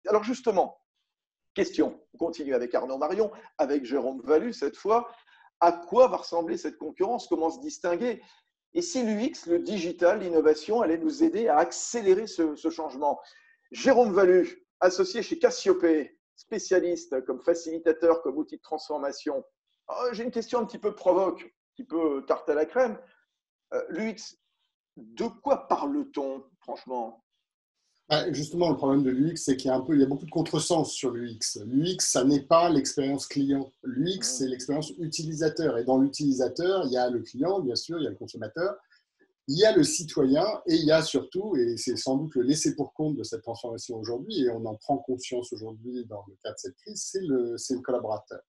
Alors justement, question, on continue avec Arnaud Marion, avec Jérôme Valu cette fois. À quoi va ressembler cette concurrence? Comment se distinguer? Et si l'UX, le digital, l'innovation allait nous aider à accélérer ce changement? Jérôme Valu, associé chez Cassiopée, spécialiste comme facilitateur, comme outil de transformation. J'ai une question un petit peu provoque, un petit peu tarte à la crème. L'UX, de quoi parle-t-on, franchement? Justement, le problème de l'UX, c'est il y a beaucoup de contresens sur l'UX. L'UX, ça n'est pas l'expérience client. L'UX, c'est l'expérience utilisateur. Et dans l'utilisateur, il y a le client, bien sûr, il y a le consommateur, il y a le citoyen et il y a surtout, et c'est sans doute le laisser pour compte de cette transformation aujourd'hui, et on en prend conscience aujourd'hui dans le cadre de cette crise, c'est le collaborateur.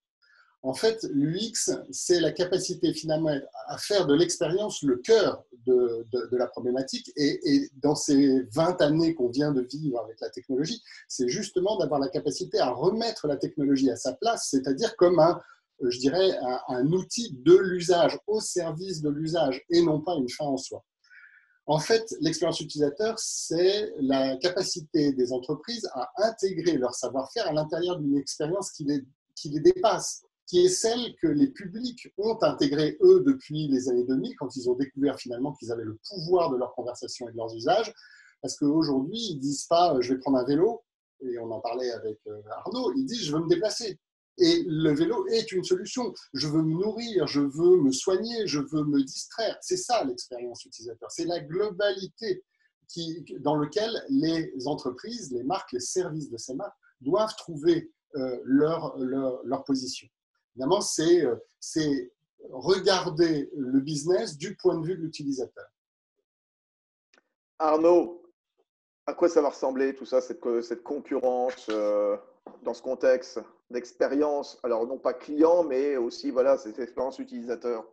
En fait, l'UX, c'est la capacité finalement à faire de l'expérience le cœur de la problématique. Et dans ces 20 années qu'on vient de vivre avec la technologie, c'est justement d'avoir la capacité à remettre la technologie à sa place, c'est-à-dire comme je dirais, un outil de l'usage, au service de l'usage, et non pas une fin en soi. En fait, l'expérience utilisateur, c'est la capacité des entreprises à intégrer leur savoir-faire à l'intérieur d'une expérience qui les dépasse, qui est celle que les publics ont intégrée, eux, depuis les années 2000, quand ils ont découvert finalement qu'ils avaient le pouvoir de leur conversation et de leurs usages. Parce qu'aujourd'hui, ils ne disent pas « je vais prendre un vélo », et on en parlait avec Arnaud, ils disent « je veux me déplacer ». Et le vélo est une solution. Je veux me nourrir, je veux me soigner, je veux me distraire. C'est ça l'expérience utilisateur. C'est la globalité dans laquelle les entreprises, les marques, les services de ces marques doivent trouver leur position. Évidemment, c'est regarder le business du point de vue de l'utilisateur. Arnaud, à quoi ça va ressembler tout ça, cette concurrence dans ce contexte d'expérience? Alors non pas client, mais aussi voilà, cette expérience utilisateur.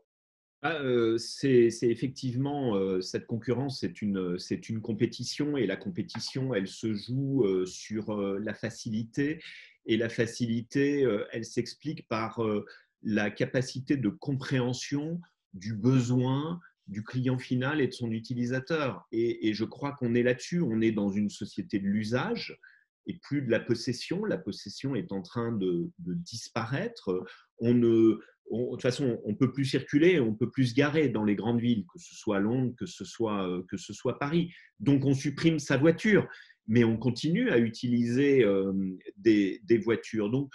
C'est effectivement, cette concurrence, c'est une compétition et la compétition, elle se joue sur la facilité et la facilité, elle s'explique par la capacité de compréhension du besoin du client final et de son utilisateur. Et je crois qu'on est là-dessus, on est dans une société de l'usage et plus de la possession. La possession est en train de disparaître. De toute façon, on ne peut plus circuler, on ne peut plus se garer dans les grandes villes, que ce soit Londres, que ce soit Paris. Donc, on supprime sa voiture, mais on continue à utiliser des voitures. Donc,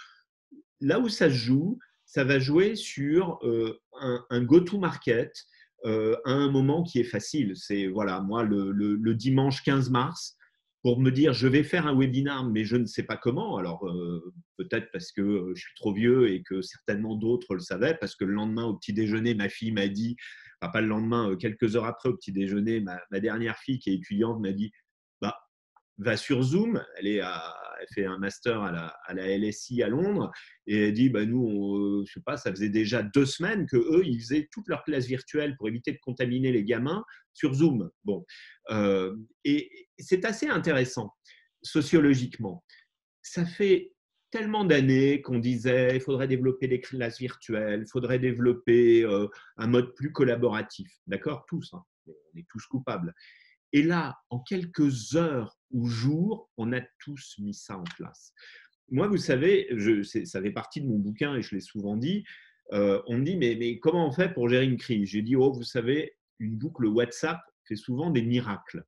là où ça se joue, ça va jouer sur un go-to-market à un moment qui est facile. C'est, voilà, moi, le dimanche 15 mars, pour me dire je vais faire un webinar, mais je ne sais pas comment. Alors, peut-être parce que je suis trop vieux et que certainement d'autres le savaient, parce que le lendemain, au petit déjeuner, ma fille m'a dit, enfin, pas le lendemain, quelques heures après, au petit déjeuner, ma dernière fille qui est étudiante m'a dit bah, va sur Zoom. Elle fait un master à la LSI à Londres et elle dit nous, je sais pas, ça faisait déjà 2 semaines que eux, ils faisaient toute leur classe virtuelle pour éviter de contaminer les gamins sur Zoom. Bon, et c'est assez intéressant sociologiquement. Ça fait tellement d'années qu'on disait il faudrait développer des classes virtuelles, il faudrait développer un mode plus collaboratif. D'accord, tous, hein, on est tous coupables. Et là, en quelques heures ou jours, on a tous mis ça en place. Moi, vous savez, ça fait partie de mon bouquin et je l'ai souvent dit, on me dit, mais comment on fait pour gérer une crise? J'ai dit, vous savez, une boucle WhatsApp fait souvent des miracles.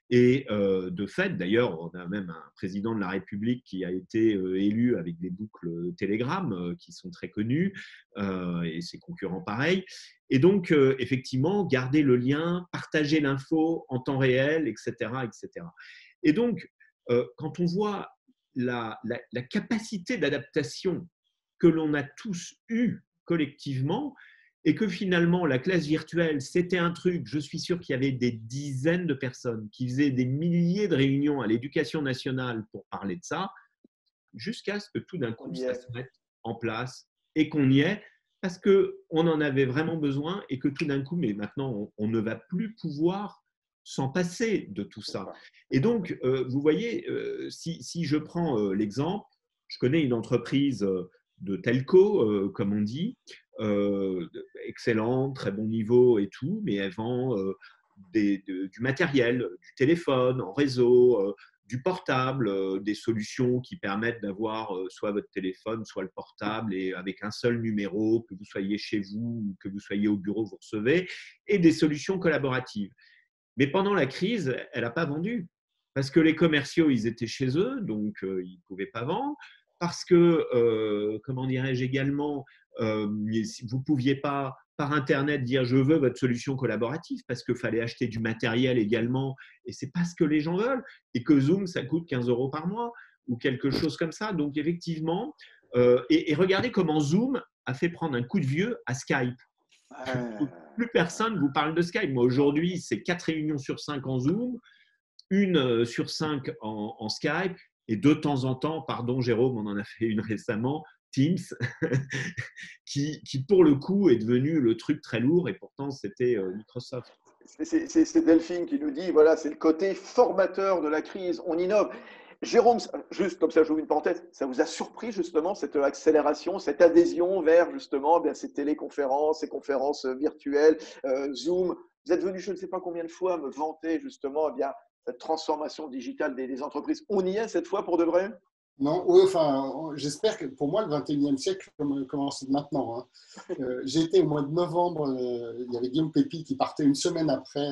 Et de fait, d'ailleurs, on a même un président de la République qui a été élu avec des boucles Telegram qui sont très connues et ses concurrents pareils. Et donc, effectivement, garder le lien, partager l'info en temps réel, etc. etc. Et donc, quand on voit la capacité d'adaptation que l'on a tous eue collectivement, et que finalement, la classe virtuelle, c'était un truc, je suis sûr qu'il y avait des dizaines de personnes qui faisaient des milliers de réunions à l'Éducation nationale pour parler de ça, jusqu'à ce que tout d'un coup, ça se mette en place et qu'on y est, parce qu'on en avait vraiment besoin et que tout d'un coup, mais maintenant, on ne va plus pouvoir s'en passer de tout ça. Et donc, vous voyez, si je prends l'exemple, je connais une entreprise de telco, comme on dit, excellente, très bon niveau et tout, mais elle vend du matériel, du téléphone en réseau, du portable, des solutions qui permettent d'avoir soit votre téléphone, soit le portable, et avec un seul numéro, que vous soyez chez vous ou que vous soyez au bureau, vous recevez, et des solutions collaboratives. Mais pendant la crise, elle n'a pas vendu. Parce que les commerciaux, ils étaient chez eux, donc ils ne pouvaient pas vendre. Parce que, comment dirais-je également, vous ne pouviez pas, par Internet, dire « je veux votre solution collaborative » parce qu'il fallait acheter du matériel également. Et ce n'est pas ce que les gens veulent. Et que Zoom, ça coûte 15 € par mois ou quelque chose comme ça. Donc, effectivement, et regardez comment Zoom a fait prendre un coup de vieux à Skype. Plus personne ne vous parle de Skype. Moi, aujourd'hui, c'est 4 réunions sur 5 en Zoom, 1 sur 5 en Skype, et de temps en temps, pardon Jérôme, on en a fait une récemment, Teams, qui pour le coup est devenu le truc très lourd, et pourtant c'était Microsoft. C'est Delphine qui nous dit, voilà, c'est le côté formateur de la crise, on innove. Jérôme, juste comme ça, j'ouvre une parenthèse, ça vous a surpris justement cette accélération, cette adhésion vers justement ces téléconférences, ces conférences virtuelles, Zoom. Vous êtes venu je ne sais pas combien de fois me vanter justement cette transformation digitale des entreprises. On y est cette fois pour de vrai? Non, oui, enfin, j'espère que pour moi, le 21e siècle commence maintenant. Hein. J'ai été au mois de novembre, il y avait Guillaume Pépi qui partait une semaine après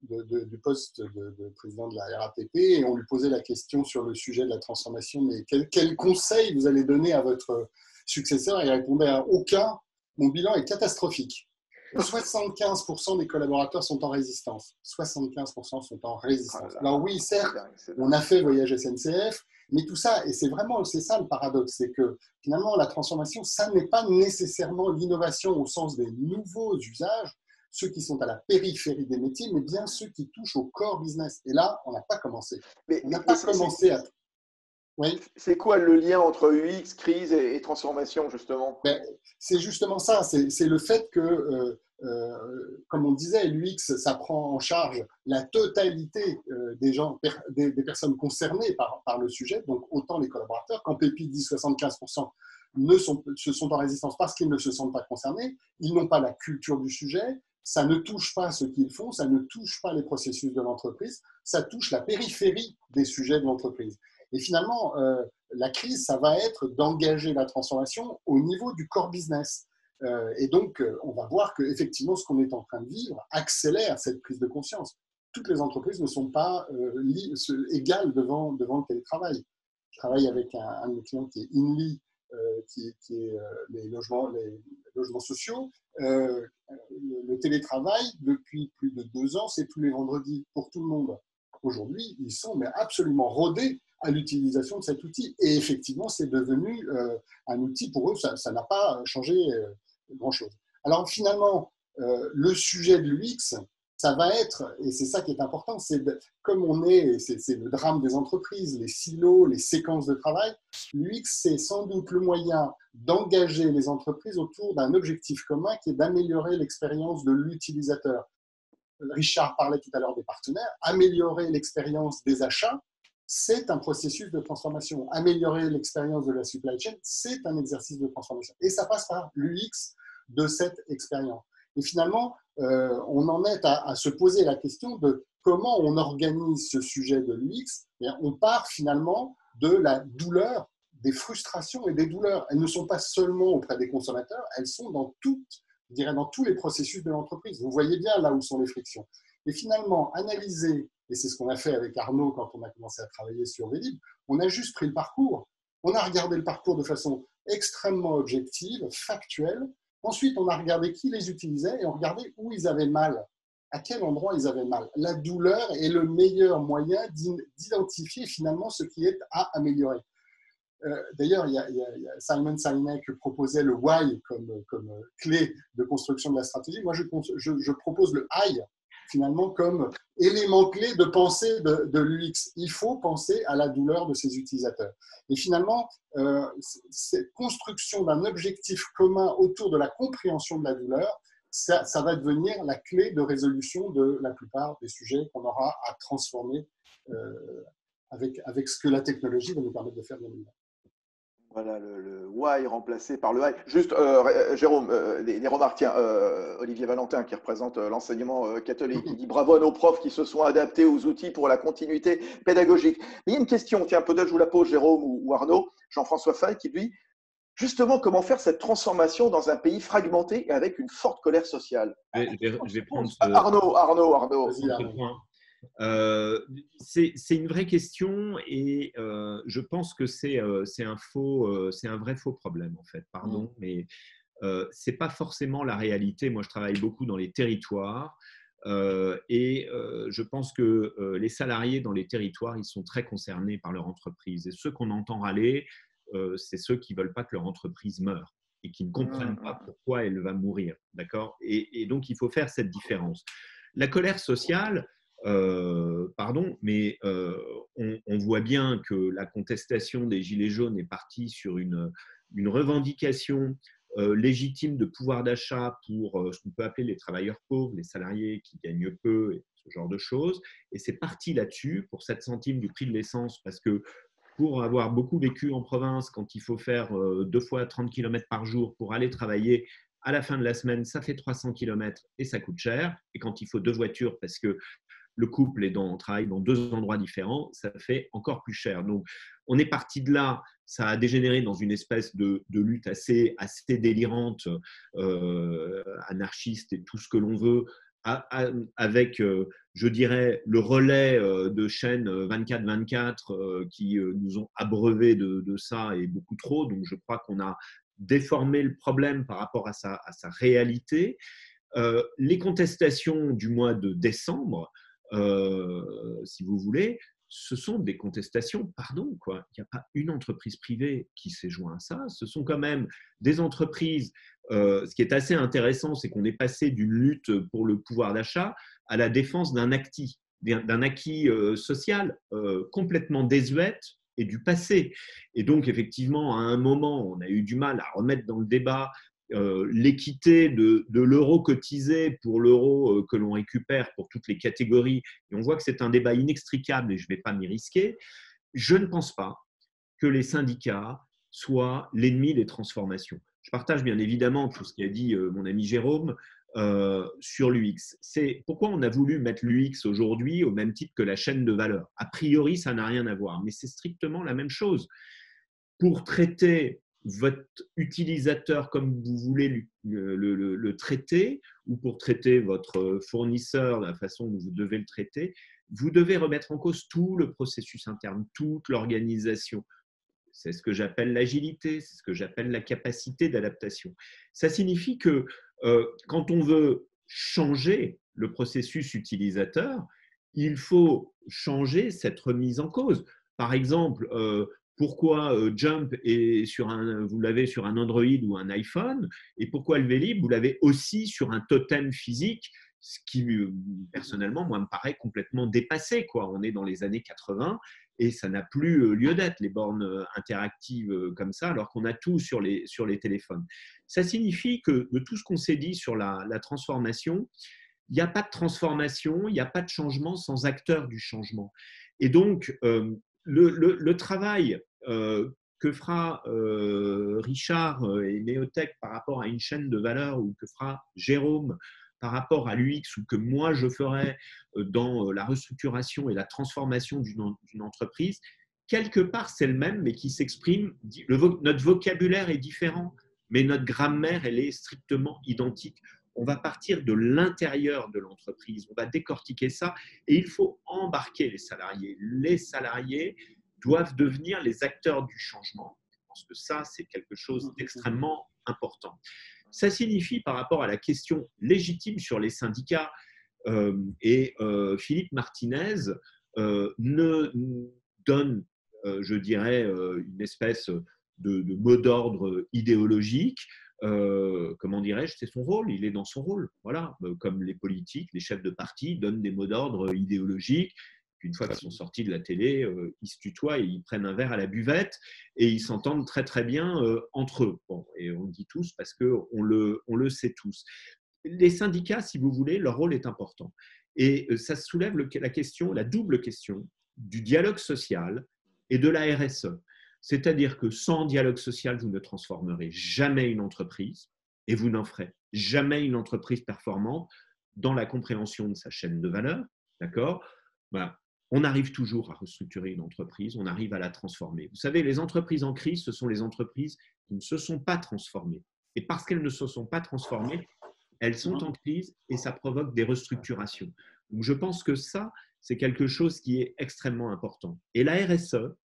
du poste de président de la RATP, et on lui posait la question sur le sujet de la transformation. Mais quel conseil vous allez donner à votre successeur? Et il répondait à aucun. Mon bilan est catastrophique. 75% des collaborateurs sont en résistance. 75% sont en résistance. Alors oui, certes, on a fait Voyage SNCF, mais tout ça, et c'est ça le paradoxe, c'est que finalement la transformation, ça n'est pas nécessairement l'innovation au sens des nouveaux usages, ceux qui sont à la périphérie des métiers, mais bien ceux qui touchent au core business. Et là, on n'a pas commencé. On n'a pas commencé à... Oui. C'est quoi le lien entre UX, crise et transformation, justement? C'est justement ça, c'est le fait que, comme on disait, l'UX, ça prend en charge la totalité des gens, des personnes concernées par le sujet, donc autant les collaborateurs. Quand Pépi dit 75% se sont en résistance parce qu'ils ne se sentent pas concernés, ils n'ont pas la culture du sujet, ça ne touche pas ce qu'ils font, ça ne touche pas les processus de l'entreprise, ça touche la périphérie des sujets de l'entreprise. Et finalement, la crise, ça va être d'engager la transformation au niveau du core business. Et donc, on va voir qu'effectivement, ce qu'on est en train de vivre accélère cette prise de conscience. Toutes les entreprises ne sont pas égales devant le télétravail. Je travaille avec un de mes clients qui est Inly, qui est les logements sociaux. Le télétravail, depuis plus de 2 ans, c'est tous les vendredis pour tout le monde. Aujourd'hui, ils sont absolument rodés à l'utilisation de cet outil. Et effectivement, c'est devenu un outil pour eux, ça n'a pas changé grand-chose. Alors finalement, le sujet de l'UX, ça va être, et c'est ça qui est important, comme c'est le drame des entreprises, les silos, les séquences de travail, l'UX, c'est sans doute le moyen d'engager les entreprises autour d'un objectif commun qui est d'améliorer l'expérience de l'utilisateur. Richard parlait tout à l'heure des partenaires, améliorer l'expérience des achats, c'est un processus de transformation. Améliorer l'expérience de la supply chain, c'est un exercice de transformation. Et ça passe par l'UX de cette expérience. Et finalement, on en est à se poser la question de comment on organise ce sujet de l'UX. On part finalement de la douleur, des frustrations et des douleurs. Elles ne sont pas seulement auprès des consommateurs, elles sont dans tous les processus de l'entreprise. Vous voyez bien là où sont les frictions. Et finalement, analyser, et c'est ce qu'on a fait avec Arnaud quand on a commencé à travailler sur Vélib, on a juste pris le parcours. On a regardé le parcours de façon extrêmement objective, factuelle. Ensuite, on a regardé qui les utilisait et on regardait où ils avaient mal, à quel endroit ils avaient mal. La douleur est le meilleur moyen d'identifier finalement ce qui est à améliorer. D'ailleurs, il y a Simon Sinek qui proposait le why comme clé de construction de la stratégie. Moi, je propose le I finalement comme élément clé de pensée de l'UX. Il faut penser à la douleur de ses utilisateurs. Et finalement, cette construction d'un objectif commun autour de la compréhension de la douleur, ça va devenir la clé de résolution de la plupart des sujets qu'on aura à transformer avec ce que la technologie va nous permettre de faire bien évidemment. Voilà, le why remplacé par le I. Juste, Jérôme, des remarques. Tiens, Olivier Valentin, qui représente l'enseignement catholique, qui dit bravo à nos profs qui se sont adaptés aux outils pour la continuité pédagogique. Mais il y a une question, tiens, peut-être je vous la pose, Jérôme ou Arnaud, Jean-François Fay, qui dit justement comment faire cette transformation dans un pays fragmenté et avec une forte colère sociale. Je vais prendre Arnaud. ce point. C'est une vraie question et je pense que c'est un vrai faux problème en fait. Pardon, mais c'est pas forcément la réalité. Moi, je travaille beaucoup dans les territoires et je pense que les salariés dans les territoires, ils sont très concernés par leur entreprise. Et ceux qu'on entend râler, c'est ceux qui veulent pas que leur entreprise meure et qui ne comprennent pas pourquoi elle va mourir. D'accord ? Et donc, il faut faire cette différence. La colère sociale. Mais on voit bien que la contestation des Gilets jaunes est partie sur une revendication légitime de pouvoir d'achat pour ce qu'on peut appeler les travailleurs pauvres, les salariés qui gagnent peu, et ce genre de choses. Et c'est parti là-dessus pour 7 centimes du prix de l'essence, parce que pour avoir beaucoup vécu en province, quand il faut faire 2 fois 30 km par jour pour aller travailler, à la fin de la semaine, ça fait 300 km et ça coûte cher. Et quand il faut 2 voitures, parce que le couple travaille dans 2 endroits différents, ça fait encore plus cher. Donc, on est parti de là, ça a dégénéré dans une espèce de lutte assez délirante, anarchiste et tout ce que l'on veut, avec, je dirais, le relais de chaînes 24/24 qui nous ont abreuvés de ça et beaucoup trop. Donc, je crois qu'on a déformé le problème par rapport à sa réalité. Les contestations du mois de décembre, si vous voulez, ce sont des contestations, pardon, quoi. Il n'y a pas une entreprise privée qui s'est joint à ça. Ce sont quand même des entreprises. Ce qui est assez intéressant, c'est qu'on est passé d'une lutte pour le pouvoir d'achat à la défense d'un acquis social complètement désuète et du passé. Et donc, effectivement, à un moment, on a eu du mal à remettre dans le débat l'équité de l'euro cotisé pour l'euro que l'on récupère pour toutes les catégories. Et on voit que c'est un débat inextricable et je ne vais pas m'y risquer. Je ne pense pas que les syndicats soient l'ennemi des transformations. Je partage bien évidemment tout ce qu'a dit mon ami Jérôme sur l'UX. C'est pourquoi on a voulu mettre l'UX aujourd'hui au même titre que la chaîne de valeur. A priori, ça n'a rien à voir, mais c'est strictement la même chose. Pour traiter votre utilisateur comme vous voulez le traiter, ou pour traiter votre fournisseur de la façon dont vous devez le traiter, vous devez remettre en cause tout le processus interne, toute l'organisation. C'est ce que j'appelle l'agilité, c'est ce que j'appelle la capacité d'adaptation. Ça signifie que quand on veut changer le processus utilisateur, il faut changer cette remise en cause. Par exemple, pourquoi Jump vous l'avez sur un Android ou un iPhone, et pourquoi le Vélib, vous l'avez aussi sur un totem physique, ce qui, personnellement, moi, me paraît complètement dépassé, quoi. On est dans les années 80 et ça n'a plus lieu d'être, les bornes interactives comme ça, alors qu'on a tout sur les téléphones. Ça signifie que de tout ce qu'on s'est dit sur la transformation, il n'y a pas de transformation, il n'y a pas de changement sans acteur du changement. Et donc, le travail que fera Richard et Neotech par rapport à une chaîne de valeur, ou que fera Jérôme par rapport à l'UX, ou que moi je ferai dans la restructuration et la transformation d'une entreprise, quelque part c'est le même, mais qui s'exprime. Notre vocabulaire est différent, mais notre grammaire, elle est strictement identique. On va partir de l'intérieur de l'entreprise, on va décortiquer ça, et il faut embarquer les salariés. Les salariés doivent devenir les acteurs du changement. Je pense que ça, c'est quelque chose d'extrêmement important. Ça signifie, par rapport à la question légitime sur les syndicats, Philippe Martinez ne donne, je dirais, une espèce de mot d'ordre idéologique. Comment dirais-je, c'est son rôle, il est dans son rôle. Voilà, comme les politiques, les chefs de parti donnent des mots d'ordre idéologiques. Une fois qu'ils sont sortis de la télé, ils se tutoient et ils prennent un verre à la buvette et ils s'entendent très très bien entre eux. Bon, et on le dit tous parce qu'on le sait tous. Les syndicats, si vous voulez, leur rôle est important. Et ça soulève la double question du dialogue social et de la RSE. C'est-à-dire que sans dialogue social, vous ne transformerez jamais une entreprise et vous n'en ferez jamais une entreprise performante dans la compréhension de sa chaîne de valeur. D'accord ? Voilà. On arrive toujours à restructurer une entreprise, on arrive à la transformer. Vous savez, les entreprises en crise, ce sont les entreprises qui ne se sont pas transformées. Et parce qu'elles ne se sont pas transformées, elles sont en crise et ça provoque des restructurations. Donc, je pense que ça, c'est quelque chose qui est extrêmement important. Et la RSE,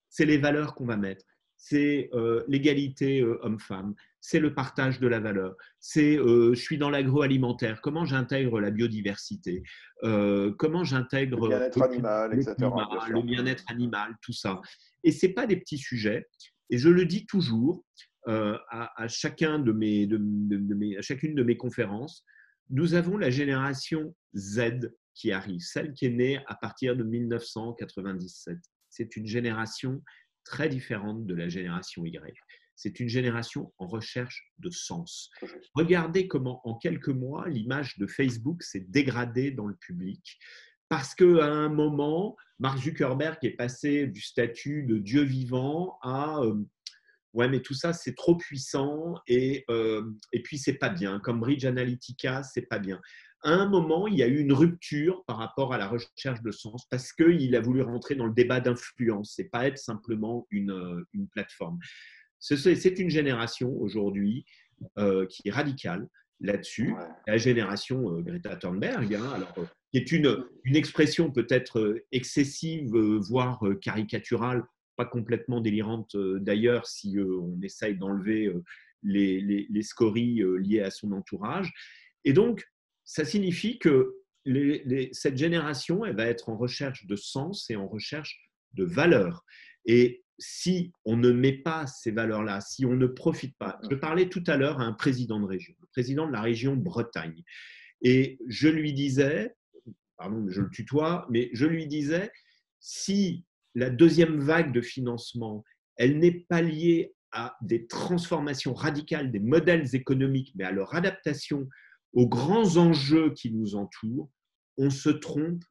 c'est les valeurs qu'on va mettre. C'est l'égalité homme-femme, c'est le partage de la valeur, c'est je suis dans l'agroalimentaire, comment j'intègre la biodiversité, comment j'intègre le bien-être animal, le etc. climat, Bien sûr. le bien-être animal, tout ça. Et ce n'est pas des petits sujets. Et je le dis toujours à chacune de mes conférences, nous avons la génération Z qui arrive, celle qui est née à partir de 1997. C'est une génération très différente de la génération Y. C'est une génération en recherche de sens. Regardez comment, en quelques mois, l'image de Facebook s'est dégradée dans le public. Parce qu'à un moment, Mark Zuckerberg est passé du statut de Dieu vivant à ouais, mais tout ça, c'est trop puissant et puis c'est pas bien. Comme Bridge Analytica, c'est pas bien. À un moment, il y a eu une rupture par rapport à la recherche de sens parce qu'il a voulu rentrer dans le débat d'influence et pas être simplement une plateforme. C'est une génération aujourd'hui qui est radicale là-dessus. Ouais. La génération Greta Thunberg, hein, alors, qui est une expression peut-être excessive, voire caricaturale, pas complètement délirante d'ailleurs si on essaye d'enlever les scories liées à son entourage. Et donc, ça signifie que cette génération, elle va être en recherche de sens et en recherche de valeurs. Et si on ne met pas ces valeurs-là, si on ne profite pas, je parlais tout à l'heure à un président de région, le président de la région Bretagne, et je lui disais, pardon, je le tutoie, mais je lui disais, si la deuxième vague de financement, elle n'est pas liée à des transformations radicales des modèles économiques, mais à leur adaptation aux grands enjeux qui nous entourent, on se trompe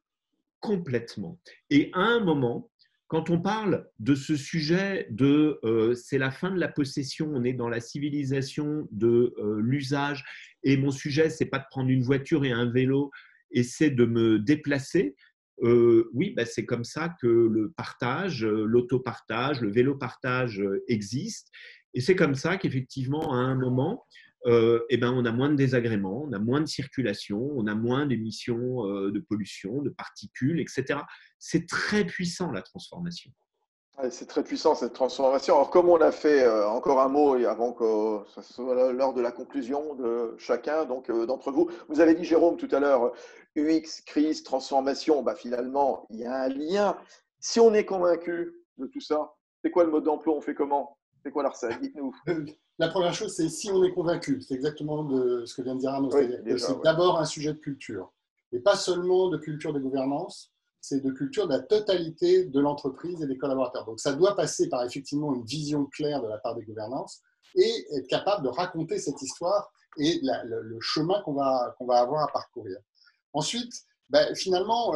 complètement. Et à un moment, quand on parle de ce sujet de c'est la fin de la possession, on est dans la civilisation de l'usage, et mon sujet, c'est pas de prendre une voiture et un vélo, et c'est de me déplacer. Oui, ben c'est comme ça que le partage, l'autopartage, le vélo-partage existe. Et c'est comme ça qu'effectivement, à un moment, eh ben, on a moins de désagréments, on a moins de circulation, on a moins d'émissions de pollution, de particules, etc. C'est très puissant, la transformation. Ouais, c'est très puissant cette transformation. Alors, comme on a fait encore un mot et avant que ce soit l'heure de la conclusion de chacun d'entre vous, vous avez dit, Jérôme, tout à l'heure, UX, crise, transformation, bah, finalement, il y a un lien. Si on est convaincu de tout ça, c'est quoi le mode d'emploi? On fait comment? C'est quoi la recette? Dites-nous. La première chose, c'est si on est convaincu. C'est exactement de ce que vient de dire Arnaud. Oui, C'est-à-dire que déjà, c'est ouais. d'abord un sujet de culture. Et pas seulement de culture de gouvernance, c'est de culture de la totalité de l'entreprise et des collaborateurs. Donc ça doit passer par effectivement une vision claire de la part des gouvernances et être capable de raconter cette histoire et le chemin qu'on va avoir à parcourir. Ensuite, ben, finalement,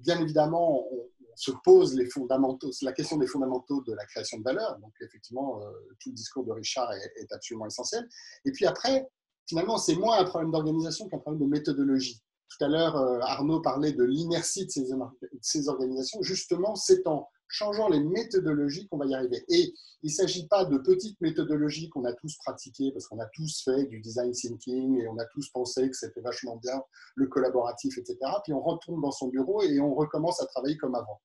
bien évidemment, on se pose les fondamentaux, c'est la question des fondamentaux de la création de valeur. Donc, effectivement, tout le discours de Richard est absolument essentiel. Et puis après, finalement, c'est moins un problème d'organisation qu'un problème de méthodologie. Tout à l'heure, Arnaud parlait de l'inertie de ces organisations. Justement, c'est en changeant les méthodologies qu'on va y arriver. Et il ne s'agit pas de petites méthodologies qu'on a tous pratiquées, parce qu'on a tous fait du design thinking et on a tous pensé que c'était vachement bien, le collaboratif, etc. Puis on retourne dans son bureau et on recommence à travailler comme avant.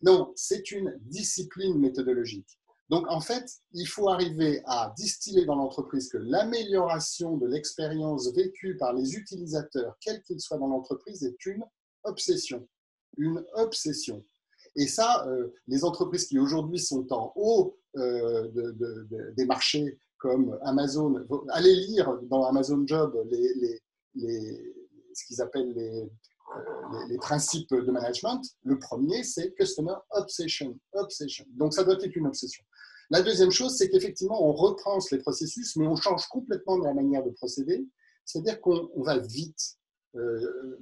Non, c'est une discipline méthodologique. Donc, en fait, il faut arriver à distiller dans l'entreprise que l'amélioration de l'expérience vécue par les utilisateurs, quels qu'ils soient dans l'entreprise, est une obsession. Une obsession. Et ça, les entreprises qui aujourd'hui sont en haut des marchés comme Amazon, allez lire dans Amazon Job ce qu'ils appellent les principes de management. Le premier, c'est Customer Obsession. Donc, ça doit être une obsession. La deuxième chose, c'est qu'effectivement, on repense les processus, mais on change complètement de la manière de procéder. C'est-à-dire qu'on va vite.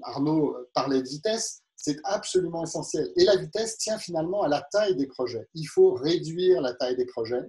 Arnaud parlait de vitesse. C'est absolument essentiel. Et la vitesse tient finalement à la taille des projets. Il faut réduire la taille des projets.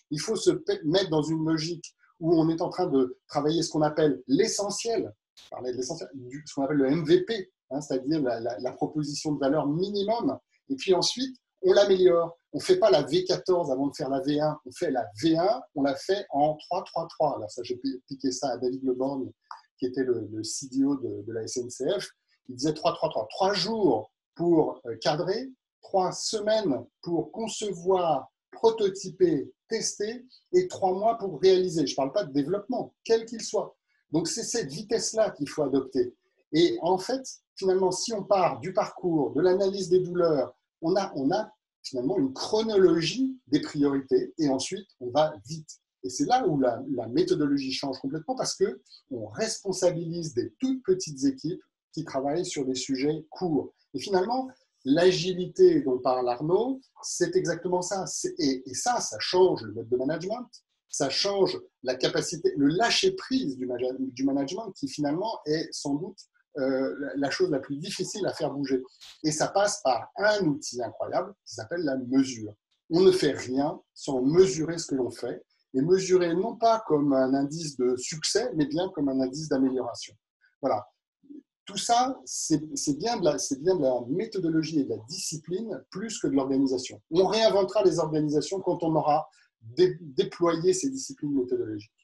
Il faut se mettre dans une logique où on est en train de travailler ce qu'on appelle l'essentiel, ce qu'on appelle le MVP, hein, c'est-à-dire la proposition de valeur minimum. Et puis ensuite, on l'améliore. On ne fait pas la V14 avant de faire la V1. On fait la V1, on la fait en 3-3-3. Alors ça, j'ai piqué ça à David Leborgne, qui était le CDO de la SNCF. Il disait 3-3-3. 3 jours pour cadrer, 3 semaines pour concevoir, prototyper, tester et 3 mois pour réaliser. Je ne parle pas de développement, quel qu'il soit. Donc, c'est cette vitesse-là qu'il faut adopter. Et en fait, finalement, si on part du parcours, de l'analyse des douleurs, on a finalement une chronologie des priorités et ensuite, on va vite. Et c'est là où la méthodologie change complètement parce qu'on responsabilise des toutes petites équipes qui travaillent sur des sujets courts. Et finalement, l'agilité dont parle Arnaud, c'est exactement ça. Et ça change le mode de management, ça change la capacité, le lâcher-prise du management qui finalement est sans doute la chose la plus difficile à faire bouger. Et ça passe par un outil incroyable qui s'appelle la mesure. On ne fait rien sans mesurer ce que l'on fait et mesurer non pas comme un indice de succès, mais bien comme un indice d'amélioration. Voilà. Tout ça, c'est bien de la méthodologie et de la discipline plus que de l'organisation. On réinventera les organisations quand on aura déployé ces disciplines méthodologiques.